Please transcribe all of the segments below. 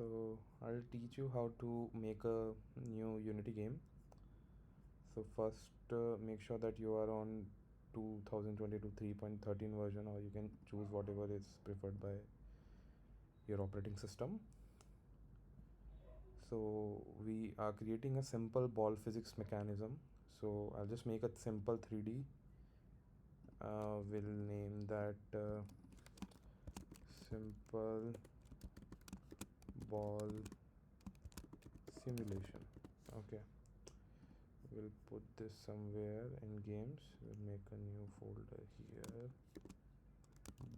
So I'll teach you how to make a new Unity game. So first, make sure that you are on 2022 3.13 version, or you can choose whatever is preferred by your operating system. So we are creating a simple ball physics mechanism. So I'll just make a simple 3D. We'll name that simple ball simulation. Okay, we'll put this somewhere in games. We'll make a new folder here.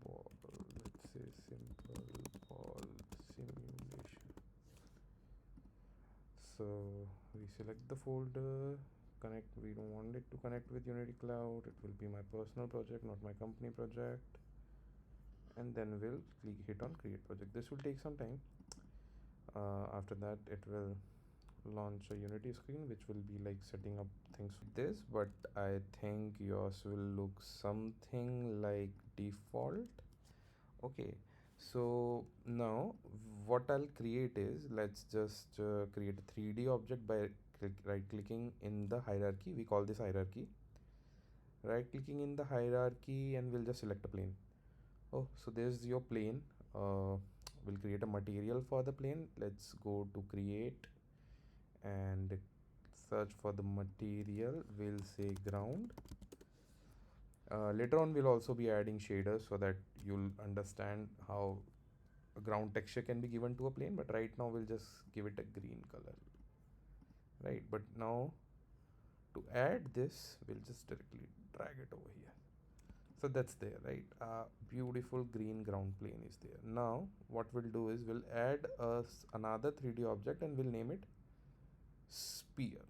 Ball, let's say simple ball simulation. So we select the folder, connect. We don't want it to connect with Unity Cloud. It will be my personal project, not my company project. And then we'll hit on create project. This will take some time. After that, it will launch a Unity screen, which will be like setting up things with this, but I think yours will look something like default. Okay, so now what I'll create is, let's just create a 3D object by right clicking in the hierarchy. We call this hierarchy. Right clicking in the hierarchy, and we'll just select a plane. Oh, so there's your plane. We'll create a material for the plane. Let's go to create and search for the material. We'll say ground. Later on we'll also be adding shaders so that you'll understand how a ground texture can be given to a plane, but right now we'll just give it a green color, right? But now to add this, we'll just directly drag it over here. So that's there, right? Beautiful green ground plane is there. Now what we'll do is we'll add another 3D object and we'll name it sphere.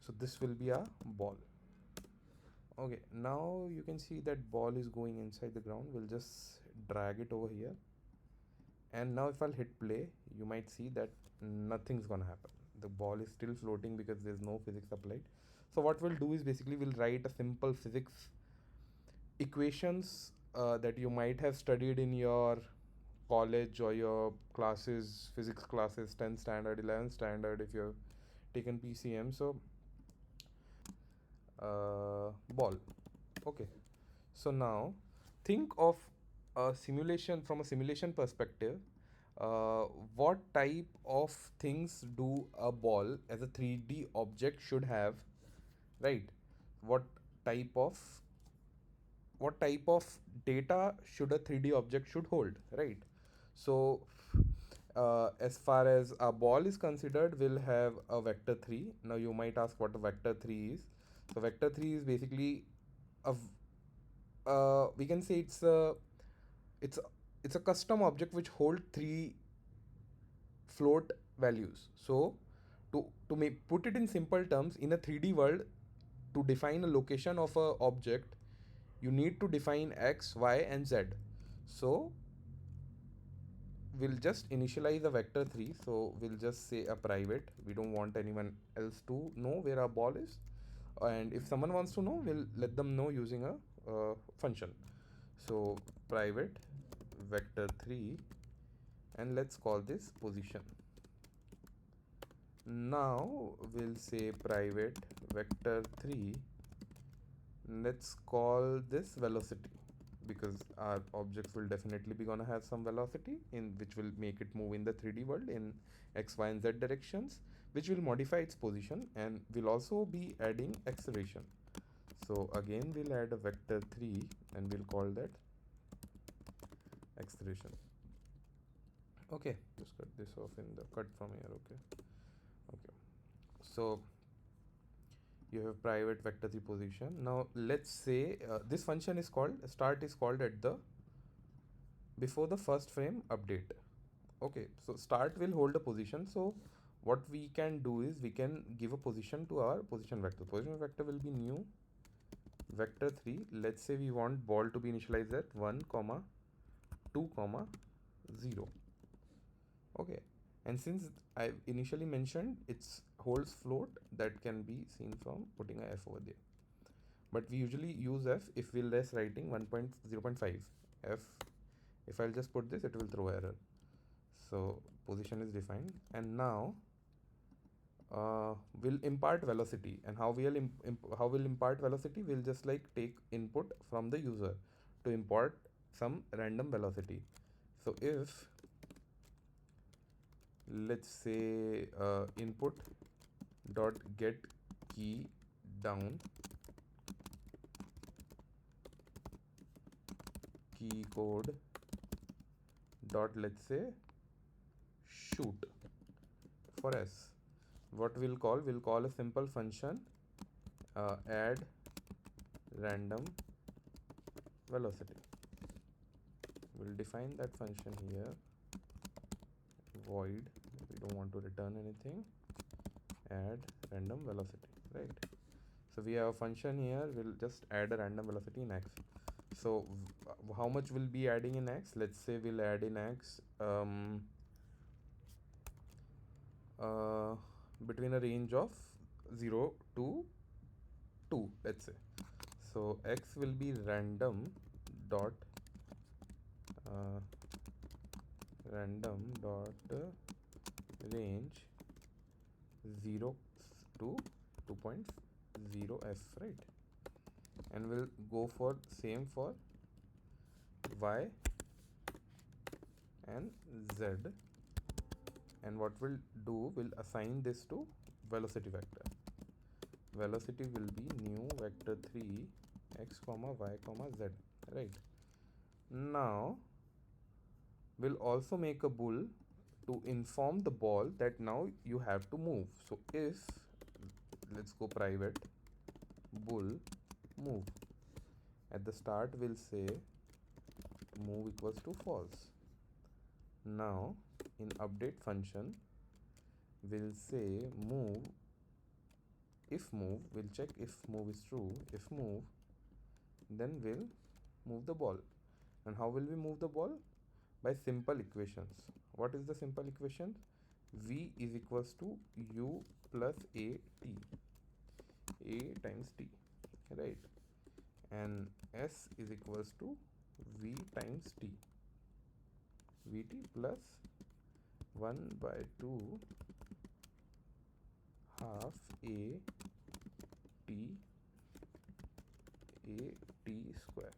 So this will be a ball. Okay, now you can see that ball is going inside the ground. We'll just drag it over here, and now if I'll hit play, you might see that nothing's gonna happen. The ball is still floating because there's no physics applied. So what we'll do is basically we'll write a simple physics equations that you might have studied in your college or your classes, physics classes, 10th standard, 11th standard, if you've taken PCM. So ball. Okay, so now think of a simulation from a simulation perspective. What type of things do a ball as a 3D object should have, right? what type of what type of data should a 3D object should hold, right? So as far as a ball is considered, we'll have a vector 3. Now you might ask what a vector 3 is. So vector 3 is basically a we can say it's a, it's a custom object which hold 3 float values. So to make put it in simple terms, in a 3D world, to define a location of a object, you need to define x, y, and z. So we'll just initialize a vector 3. So we'll just say a private. We don't want anyone else to know where our ball is, and if someone wants to know, we'll let them know using a function. So private vector 3, and let's call this position. Now we'll say private vector 3, let's call this velocity, because our objects will definitely be gonna have some velocity in which will make it move in the 3D world in x, y, and z directions, which will modify its position, and we'll also be adding acceleration. So again we'll add a vector 3 and we'll call that acceleration. Okay, just cut this off in the cut from here. Okay, so you have private vector 3 position. Now let's say this function is called start is called at the before the first frame update. Okay, so start will hold a position. So what we can do is we can give a position to our position vector. Position vector will be new vector 3. Let's say we want ball to be initialized at 1 comma 2 comma 0. Okay, and since I initially mentioned it's holds float, that can be seen from putting a f over there, but we usually use f if we're less writing 1.0.5 f. If I'll just put this, it will throw error. So position is defined, and now we'll impart velocity. And how we'll impart velocity? We'll just like take input from the user to import some random velocity. So if, let's say, input dot get key down key code dot, let's say, shoot for s, what we'll call a simple function, add random velocity. We'll define that function here, void, we don't want to return anything, add random velocity, right? So we have a function here, we'll just add a random velocity in x. So how much will be adding in x? Let's say we'll add in x between a range of 0 to 2, let's say. So x will be random dot range 0 to 2.0 f, right? And we'll go for same for y and z. And what we'll do, we'll assign this to velocity vector. Velocity will be new vector 3 x comma y comma z, right? Now we'll also make a bool to inform the ball that now you have to move. So if, let's go private, bool move, at the start we'll say move equals to false. Now in update function we'll say move, if move, we'll check if move is true. If move, then we'll move the ball. And how will we move the ball? By simple equations. What is the simple equation? V is equals to u plus a times t, right? And s is equals to v times t, vt plus 1 by 2 half a t square.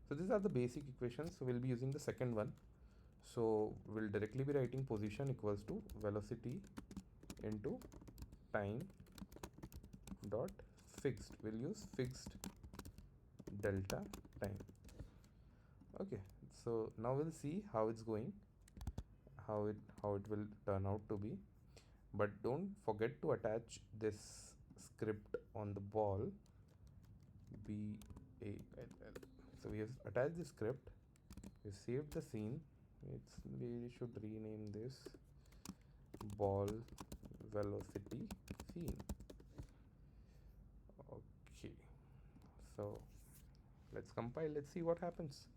So these are the basic equations. So we'll be using the second one. So we'll directly be writing position equals to velocity into time dot fixed. We'll use fixed delta time. Okay, so now we'll see how it's going, how it will turn out to be. But don't forget to attach this script on the ball, BALL. So we have attached the script, we saved the scene. We should rename this ball velocity scene. Okay, so let's compile, let's see what happens.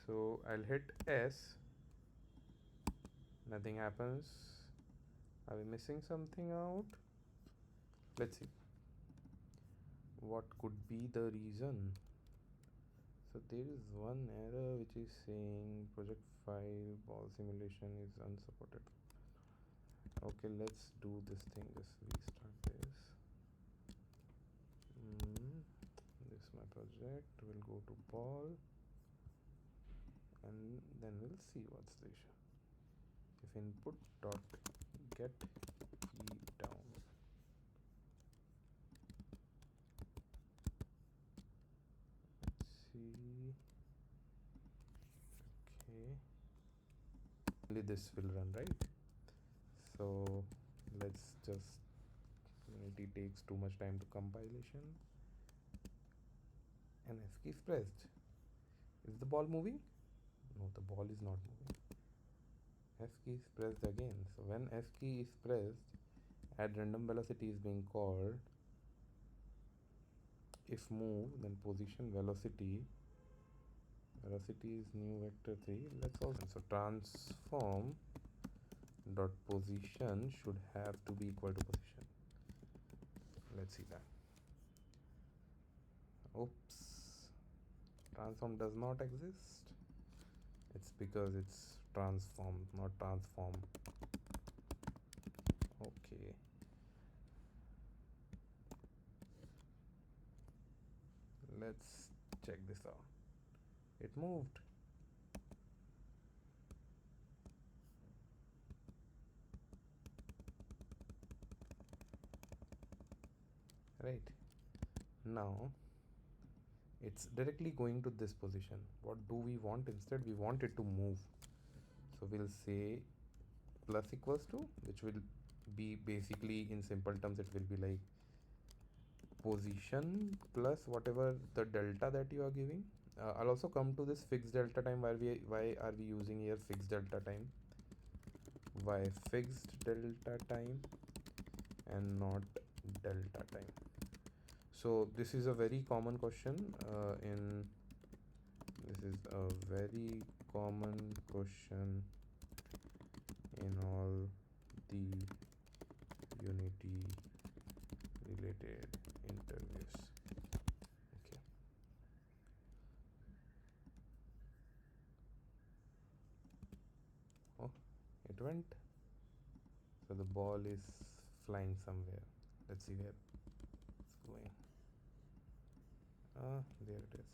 So I'll hit S, nothing happens. Are we missing something out? Let's see what could be the reason. So there is one error which is saying project file ball simulation is unsupported. Okay, let's do this thing, just restart this. This is my project, we'll go to ball and then we'll see what's the issue. If input dot get key down, let's see. Okay, only this will run, right? So let's just, Unity takes too much time to compilation. And F key is pressed. Is the ball moving? No, the ball is not moving. F key is pressed again. So when F key is pressed, add random velocity is being called. If move, then position velocity is new vector 3. Let's also, so transform dot position should have to be equal to position. Let's see that. Oops, transform does not exist. It's because it's transform, not transform. Okay. Let's check this out. It moved. Right. Now it's directly going to this position. What do we want instead? We want it to move. So we'll say plus equals to, which will be basically in simple terms, it will be like position plus whatever the delta that you are giving. I'll also come to this fixed delta time. Why are we using here fixed delta time? Why fixed delta time and not delta time? So this is a very common question this is a very common question in all the Unity related interviews. Okay. Oh, it went. So the ball is flying somewhere. Let's see where it's going. Ah, there it is.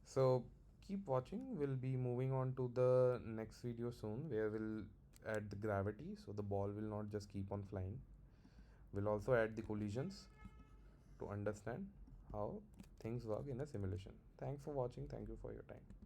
So keep watching. We'll be moving on to the next video soon, where we'll add the gravity, so the ball will not just keep on flying. We'll also add the collisions to understand how things work in a simulation. Thanks for watching. Thank you for your time.